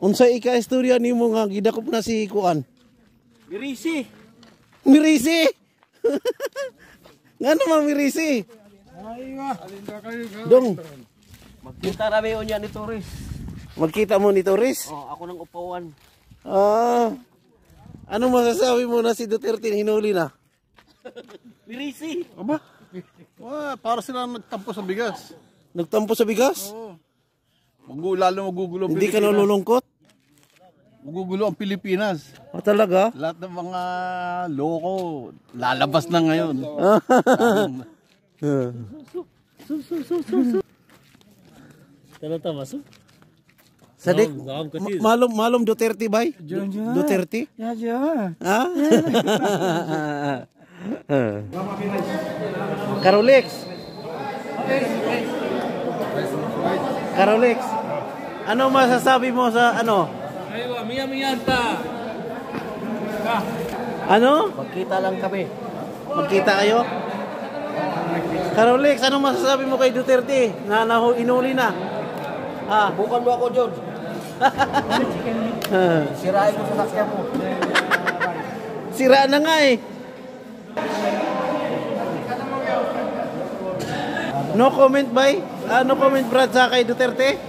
Unsa ika-istorya nimo nga gidakop na si Kuan? Mirisi. Mirisi. Ngano man Mirisi? Dong. Magkita rami unya ni Torres. Magkita mo ni Torres? Oh, ako nang upawan. Ah. Ano masasabi mo na si Duterte hinuli na? Mirisi. Aba? Para sila nagtampo sa bigas. Nagtampo sa bigas? Oo. Lalo magugulo ang Hindi ka Pilipinas. nalulungkot? Magugulo ang Pilipinas. O talaga? Lahat ng mga loko lalabas na ngayon. Tama so. Sadik, malum Duterte bay? Duterte? Ha? Carolex. Carolex. Ano masasabi mo sa ano? Aywa, miya-miyanta. Ano? Magkita lang kami. Magkita kayo? Carolex, ano masasabi mo kay Duterte na inuli na? Ah, Bukan mo ako, George. Sirain ko sa sasakyan mo. sira na nga eh. No comment bay? No comment Brad sa kay Duterte?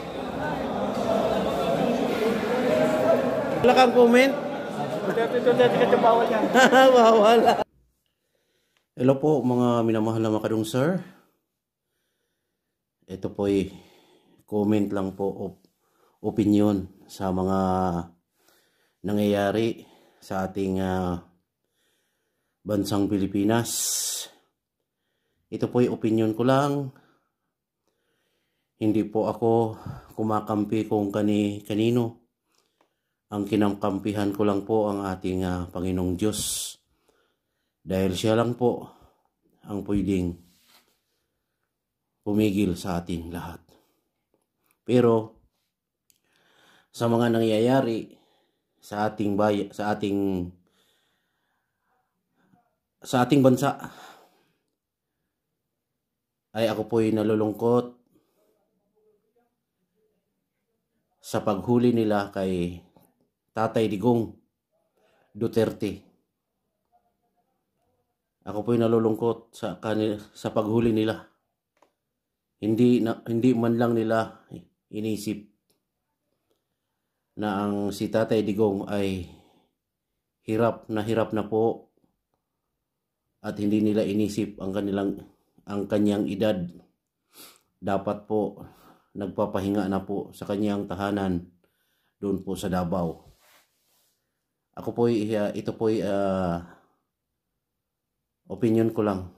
Wala kang comment? Duterte ka bawal yan. Bawal. Hello po mga minamahal na makadong sir. Ito po ay comment lang po opinion sa mga nangyayari sa ating bansang Pilipinas. Ito po ay opinion ko lang. Hindi po ako kumakampi kung kanino. Ang kinamkampihan ko lang po ang ating Panginoong Diyos. Dahil siya lang po ang pwedeng pumigil sa ating lahat. Pero sa mga nangyayari sa ating bansa ay ako po'y nalulungkot sa paghuli nila kay Tatay Digong Duterte. Ako po'y nalulungkot sa paghuli nila. Hindi man lang nila inisip na ang si Tatay Digong ay hirap na po at hindi nila inisip ang kanyang edad. Dapat po nagpapahinga na po sa kanyang tahanan doon po sa Davao. Ako po ito po opinion ko lang.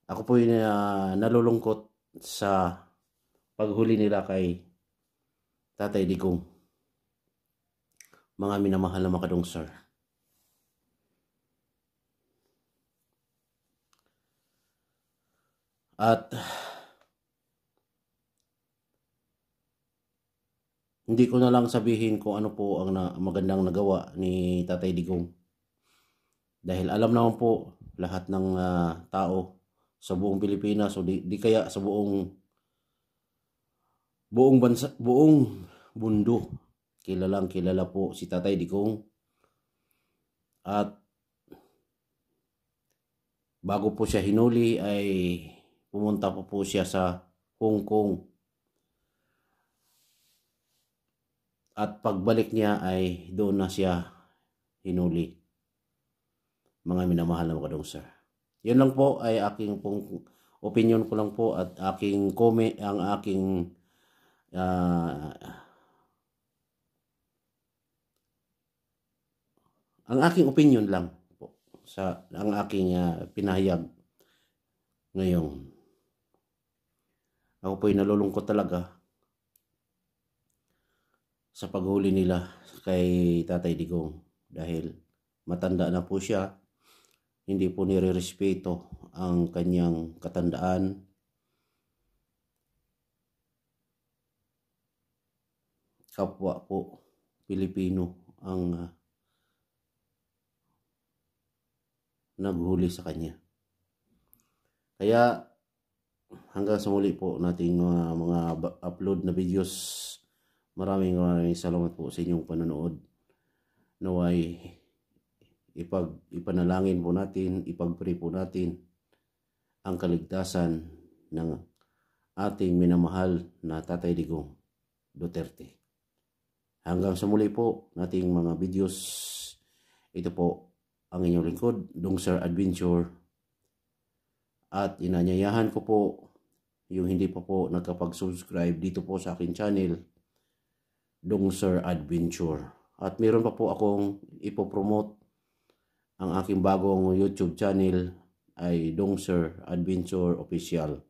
Ako po nalulungkot sa paghuli nila kay Tatay Digong. Mga minamahal na makadong sir. At hindi ko na lang sabihin kung ano po ang magandang nagawa ni Tatay Digong. Dahil alam naman po lahat ng tao sa buong Pilipinas o di kaya sa buong bansa, buong mundo, kilala po si Tatay Digong. At bago po siya hinuli ay pumunta po siya sa Hong Kong. At pagbalik niya ay doon na siya hinuli. Mga minamahal na makadong sir. Yun lang po ay aking pong opinion ko lang po at aking comment, ang aking opinion lang po sa ang aking pinahayag ngayon. Ako po'y nalulungkot talaga sa paghuli nila kay Tatay Digong dahil matanda na po siya. Hindi po nirerespeto ang kanyang katandaan. Kapwa po Pilipino ang naghuli sa kanya. Kaya hanggang sa muli po nating mga upload na videos. Maraming salamat po sa inyong panonood. Naway ipanalangin po natin, ipag-pray po natin ang kaligtasan ng ating minamahal na Tatay Digong Duterte. Hanggang sa muli po nating mga videos. Ito po ang inyong lingkod, Dong Sir Adventure. At inanyayahan ko po yung hindi pa po nagkapag-subscribe dito po sa akin channel, Dong Sir Adventure. At meron pa po akong ipopromote. Ang aking bagong YouTube channel ay Dong Sir Adventure Official.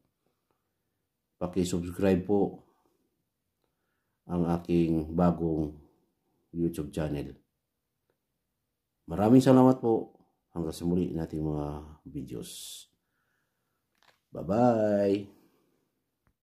Paki-subscribe po ang aking bagong YouTube channel. Maraming salamat po. Hanggang sa muli nating mga videos. Bye-bye!